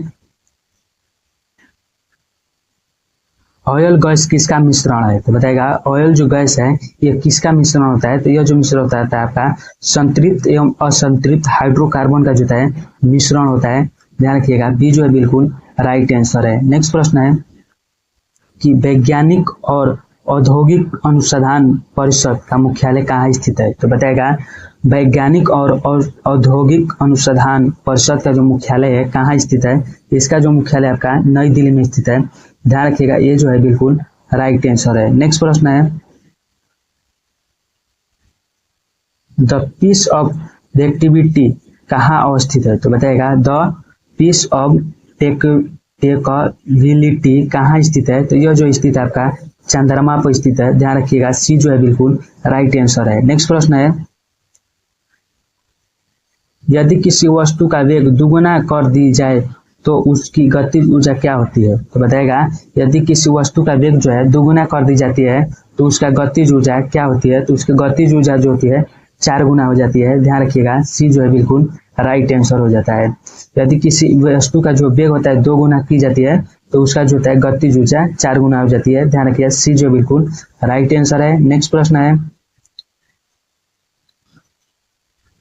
ऑयल गैस किसका मिश्रण है? तो बताएगा ऑयल जो गैस है ये किसका मिश्रण होता है? तो यह जो मिश्रण होता है आपका संतृप्त एवं असंतृप्त हाइड्रोकार्बन का जो है मिश्रण होता है। ध्यान रखिएगा, बी जो है बिल्कुल राइट आंसर है। नेक्स्ट प्रश्न है कि वैज्ञानिक और औद्योगिक अनुसंधान परिषद का मुख्यालय कहाँ स्थित है? तो बताएगा वैज्ञानिक और औद्योगिक अनुसंधान परिषद का जो मुख्यालय है कहाँ स्थित है? इसका जो मुख्यालय आपका नई दिल्ली में स्थित है। ध्यान रखिएगा, ये जो है बिल्कुल राइट आंसर है। नेक्स्ट प्रश्न है, द पीस ऑफ एक्टिविटी कहाँ अवस्थित है? तो बताएगा द पीस ऑफ टेकबिलिटी कहाँ स्थित है? तो यह जो स्थित है आपका चंद्रमा पर स्थित है। ध्यान रखिएगा, सी जो है बिल्कुल राइट आंसर है। नेक्स्ट प्रश्न है, यदि किसी वस्तु का वेग दुगुना कर दी जाए तो उसकी गतिज ऊर्जा क्या होती है? तो बताएगा यदि किसी वस्तु का वेग जो है दुगुना कर दी जाती है तो उसका गतिज ऊर्जा क्या होती है? तो उसकी गतिज ऊर्जा जो होती है 4 गुना हो जाती है। ध्यान रखिएगा, सी जो है बिल्कुल राइट आंसर हो जाता है। यदि किसी वस्तु का जो वेग होता है 2 गुना की जाती है तो उसका जो होता है गतिज ऊर्जा 4 गुना हो जाती है। ध्यान रखिएगा, सी जो बिल्कुल राइट आंसर है। नेक्स्ट प्रश्न है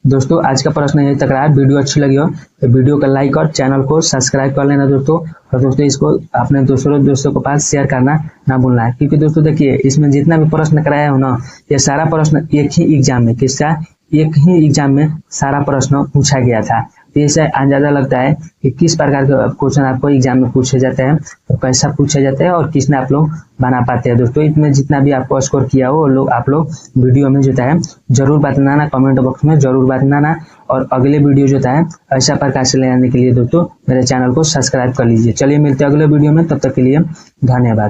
दोस्तों, आज का प्रश्न यही तक रहा। वीडियो अच्छी लगी हो तो वीडियो को लाइक और चैनल को सब्सक्राइब कर लेना दोस्तों। और दोस्तों इसको अपने दोस्तों के पास शेयर करना ना भूलना है, क्योंकि दोस्तों देखिए इसमें जितना भी प्रश्न कराया हो ना, ये सारा प्रश्न एक ही एग्जाम में, किसका? एक ही एग्जाम में सारा प्रश्न पूछा गया था। तो इससे अंदाजा लगता है कि किस प्रकार के क्वेश्चन आपको एग्जाम में पूछे जाते हैं, तो कैसा पूछा जाता है और किसने आप लोग बना पाते हैं। दोस्तों इसमें जितना भी आपको स्कोर किया हो लोग आप लोग वीडियो में जो है जरूर बताना, कमेंट बॉक्स में जरूर बताना। और अगले वीडियो जो है ऐसा प्रकार से ले आने के लिए दोस्तों मेरे चैनल को सब्सक्राइब कर लीजिए। चलिए मिलते हैं अगले वीडियो में, तब तक के लिए धन्यवाद।